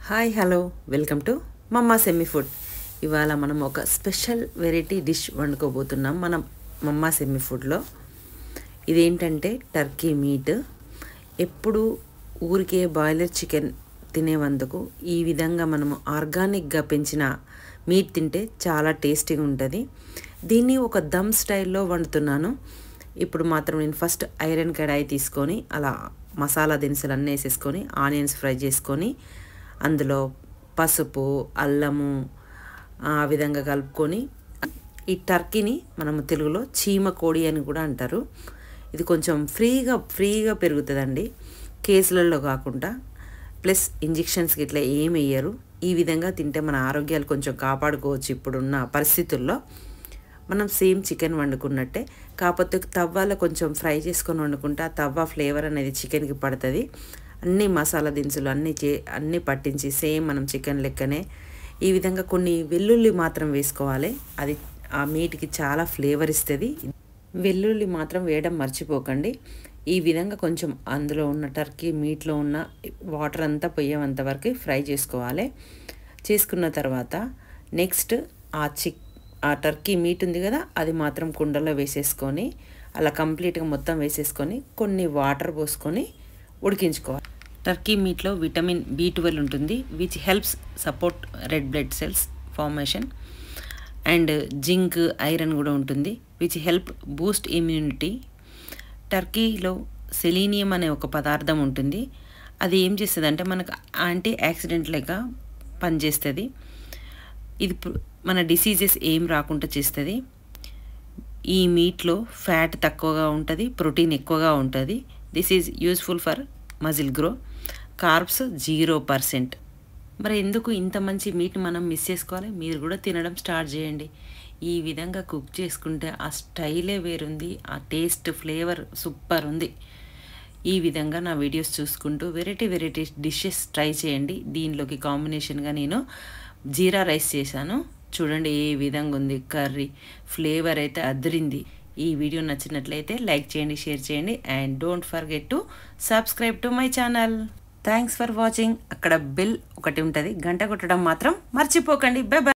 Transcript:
Hi hello welcome to మమ్మా semi food. ఇవాళ మనం ఒక స్పెషల్ వెరైటీ డిష్ వండుకోబోతున్నాం మనం మమ్మా సెమీ ఫుడ్లో. ఇదేంటంటే టర్కీ మీట్. ఎప్పుడు ఊరికే బాయిలర్ చికెన్ తినేవందుకు ఈ విధంగా మనము ఆర్గానిక్గా పెంచిన మీట్ తింటే చాలా టేస్టీగా ఉంటుంది. దీన్ని ఒక దమ్ స్టైల్లో వండుతున్నాను. ఇప్పుడు మాత్రం నేను ఫస్ట్ ఐరన్ కడాయి తీసుకొని అలా మసాలా దినుసులు అన్నీ వేసేసుకొని ఆనియన్స్ ఫ్రై చేసుకొని అందులో పసుపు అల్లము ఆ విధంగా కలుపుకొని ఈ టర్కీని మనము తెలుగులో చీమ కోడి అని కూడా అంటారు. ఇది కొంచెం ఫ్రీగా పెరుగుతుందండి, కేసులలో కాకుండా. ప్లస్ ఇంజెక్షన్స్కి ఇట్లా ఏం వేయరు. ఈ విధంగా తింటే మన ఆరోగ్యాలు కొంచెం కాపాడుకోవచ్చు. ఇప్పుడున్న పరిస్థితుల్లో మనం సేమ్ చికెన్ వండుకున్నట్టే, కాకపోతే తవ్వాలో కొంచెం ఫ్రై చేసుకొని వండుకుంటే ఆ తవ్వ ఫ్లేవర్ అనేది చికెన్కి పడుతుంది. అన్ని మసాలా దినుసులు అన్నీ పట్టించి సేమ్ మనం చికెన్ లెక్కనే ఈ విధంగా కొన్ని వెల్లుల్లి మాత్రం వేసుకోవాలి. అది ఆ మీట్కి చాలా ఫ్లేవర్ ఇస్తుంది. వెల్లుల్లి మాత్రం వేయడం మర్చిపోకండి. ఈ విధంగా కొంచెం అందులో ఉన్న టర్కీ మీట్లో ఉన్న వాటర్ అంతా పోయేంత వరకు ఫ్రై చేసుకోవాలి. చేసుకున్న తర్వాత నెక్స్ట్ ఆ టర్కీ మీట్ ఉంది కదా, అది మాత్రం కుండలో వేసేసుకొని అలా కంప్లీట్గా మొత్తం వేసేసుకొని కొన్ని వాటర్ పోసుకొని ఉడికించుకోవాలి. టర్కీ మీట్లో విటమిన్ B12 ఉంటుంది, which helps support red blood cells formation. And zinc iron కూడా ఉంటుంది, విచ్ హెల్ప్ బూస్ట్ ఇమ్యూనిటీ. టర్కీలో సెలీనియం అనే ఒక పదార్థం ఉంటుంది. అది ఏం చేస్తుంది అంటే మనకు యాంటీ ఆక్సిడెంట్ లెక్క పనిచేస్తుంది. ఇది మన డిసీజెస్ ఏం రాకుండా చేస్తుంది. ఈ మీట్లో ఫ్యాట్ తక్కువగా ఉంటుంది, ప్రోటీన్ ఎక్కువగా ఉంటుంది. This is useful for muscle grow. Carbs 0%. మరి ఎందుకు ఇంత మంచి మీట్ మనం మిస్ చేసుకోవాలి? మీరు కూడా తినడం స్టార్ట్ చేయండి. ఈ విధంగా కుక్ చేసుకుంటే ఆ స్టైలే వేరుంది, ఆ టేస్ట్ ఫ్లేవర్ సూపర్ ఉంది. ఈ విధంగా నా వీడియోస్ చూసుకుంటూ వెరైటీ డిషెస్ ట్రై చేయండి. దీనిలోకి కాంబినేషన్గా నేను జీరా రైస్ చేశాను. చూడండి ఏ విధంగా ఉంది కర్రీ, ఫ్లేవర్ అయితే అదిరింది. ఈ వీడియో నచ్చినట్లయితే లైక్ చేయండి, షేర్ చేయండి, and don't forget to subscribe to my channel. Thanks for watching. అక్కడ బెల్ ఒకటి ఉంటుంది, గంట కొట్టడం మాత్రం మర్చిపోకండి. By by.